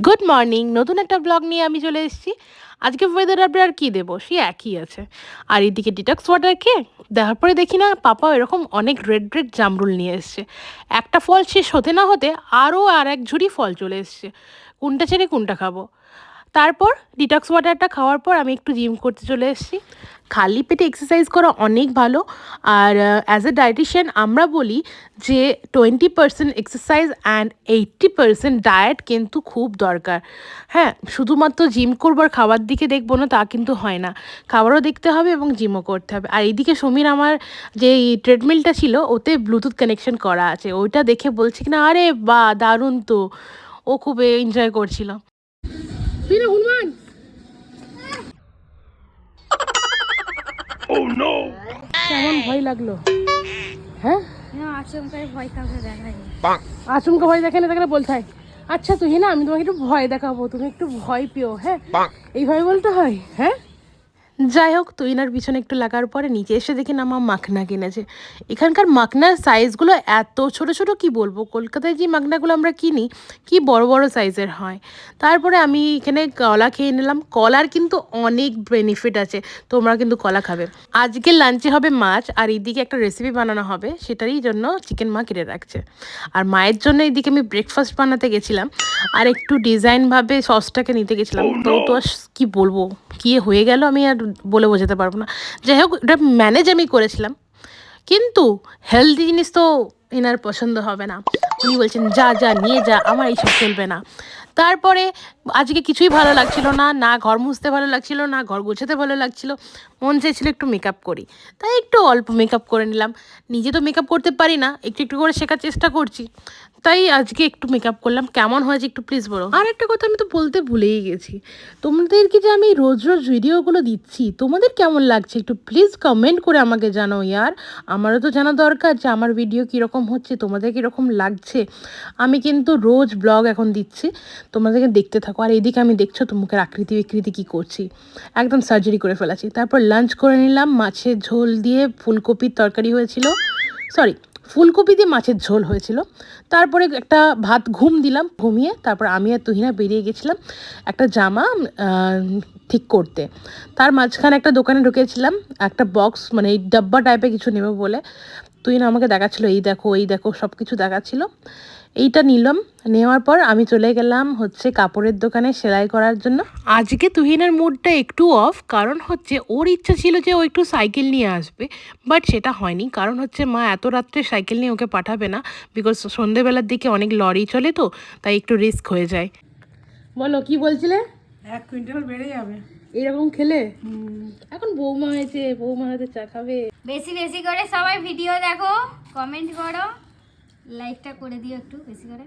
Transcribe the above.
Good morning, নতুন একটা blog নিয়ে আমি চলে এসেছি। আজকে ওয়েদার আপডেট আর কী দেবো, সেই একই আছে। আর এদিকে ডিটক্স ওয়াটার খেয়ে দেখার পরে দেখি না পাপা এরকম অনেক রেড রেড জামরুল নিয়ে এসছে। একটা ফল শেষ হতে না হতে আরও আর এক ঝুড়ি ফল চলে এসছে। কোনটা ছেড়ে কোনটা খাবো। তারপর ডিটক্স ওয়াটারটা খাওয়ার পর আমি একটু জিম করতে চলে এসেছি। খালি পেটে এক্সারসাইজ করা অনেক ভালো। আর অ্যাজ এ ডায়েটিশিয়ান আমরা বলি যে 20% এক্সারসাইজ অ্যান্ড 80% ডায়েট কিন্তু খুব দরকার। হ্যাঁ, শুধুমাত্র জিম করবো আর খাবার দিকে দেখবো না তা কিন্তু হয় না। খাবারও দেখতে হবে এবং জিমও করতে হবে। আর এইদিকে সমীর আমার যে ট্রেডমিলটা ছিল ওতে ব্লুটুথ কানেকশন করা আছে, ওইটা দেখে বলছি কিনা আরে বা দারুণ তো, ও খুব এনজয় করছিল। তুই না হনুমান। কেমন ভয় লাগলো? হ্যাঁ, আচমকা ভয় কাউকে দেখায় আচমকা ভয় দেখে না দেখলে বলতে হয় আচ্ছা তুই না আমি তোমাকে একটু ভয় দেখাবো, তুমি একটু ভয় পেও। হ্যাঁ, এইভাবে বলতে হয়। হ্যাঁ, যাই হোক, তুইনার পিছনে একটু লাগার পরে নিচে এসে দেখি না মা মাখনা কিনেছে। এখানকার মাখনার সাইজগুলো এত ছোট ছোট কি বলবো, কলকাতায় যে মাখনাগুলো আমরা কিনি কি বড় বড় সাইজের হয়। তারপরে আমি এখানে কলা খেয়ে নিলাম। কলার কিন্তু অনেক বেনিফিট আছে, তোমরা কিন্তু কলা খাবে। আজকে লাঞ্চে হবে মাছ, আর এইদিকে একটা রেসিপি বানানো হবে, সেটারই জন্য চিকেন মা কেটে রাখছে। আর মায়ের জন্য এইদিকে আমি ব্রেকফাস্ট বানাতে গেছিলাম আর একটু ডিজাইনভাবে সসটাকে নিতে গেছিলাম। তো তো কী বলবো, কী হয়ে গেল আমি আর বলে বোঝাতে পারবো না। যাই হোক, এটা ম্যানেজ আমি করেছিলাম, কিন্তু হেলদি জিনিস তো এনার পছন্দ হবে না। উনি বলছেন যা যা নিয়ে যা, আমার এইসব চলবে না। তারপরে আজকে কিছুই ভালো লাগছিল না, না ঘর মুছতে ভালো লাগছিল, না ঘর গোছাতে ভালো লাগছিল। মন চাইছিল একটু মেকআপ করি, তাই একটু অল্প মেকআপ করে নিলাম। নিজে তো মেকআপ করতে পারি না, একটু একটু করে শেখার চেষ্টা করছি, তাই আজকে একটু মেকআপ করলাম। কেমন হয়েছে একটু প্লিজ বলো। আর একটা কথা আমি তো বলতে ভুলেই গেছি, তোমাদেরকে যে আমি রোজ রোজ ভিডিওগুলো দিচ্ছি তোমাদের কেমন লাগছে একটু প্লিজ কমেন্ট করে আমাকে জানাও ইয়ার। আমারও তো জানা দরকার যে আমার ভিডিও কীরকম হচ্ছে, তোমাদের কীরকম লাগছে। আমি কিন্তু রোজ ব্লগ এখন দিচ্ছি, তোমাদেরকে দেখতে থাকো। আর এইদিকে আমি দেখছো তো মুখের আকৃতি বিকৃতি কী করছি, একদম সার্জারি করে ফেলেছি। তারপর লাঞ্চ করে নিলাম, মাছের ঝোল দিয়ে ফুলকপির তরকারি হয়েছিল, সরি ফুলকপি দিয়ে মাছের ঝোল হয়েছিল। তারপরে একটা ভাত ঘুম দিলাম, ঘুমিয়ে তারপর আমি আর তুহিনা বেরিয়ে গেছিলাম একটা জামা ঠিক করতে। তার মাঝখানে একটা দোকানে ঢুকেছিলাম, একটা বক্স মানে এই ডাব্বা টাইপের কিছু নেবে বলে। তুহিনা আমাকে দেখাচ্ছিলো এই দেখো সব কিছু দেখাচ্ছিলো। এইটা নিলাম, নেওয়ার পর আমি চলে গেলাম হচ্ছে কাপড়ের দোকানে সেলাই করার জন্য। আজকে তুহিনার মুডটা একটু অফ, কারণ হচ্ছে ওর ইচ্ছা ছিল যে ও একটু সাইকেল নিয়ে আসবে, বাট সেটা হয়নি। কারণ হচ্ছে মা এত রাত্রে সাইকেল নিয়ে ওকে পাঠাবে না, বিকজ সন্ধেবেলার দিকে অনেক লরি চলে, তো তাই একটু রিস্ক হয়ে যায়। বলো কি বলছিলে? 1 কুইন্টাল বেড়ে যাবে এরকম খেলে। এখন বৌমা হয়েছে, বৌমা হাতে চা খাবে। বেশি বেশি করে সবাই ভিডিও দেখো, কমেন্ট করো, লাইকটা করে দিও একটু বেশি করে।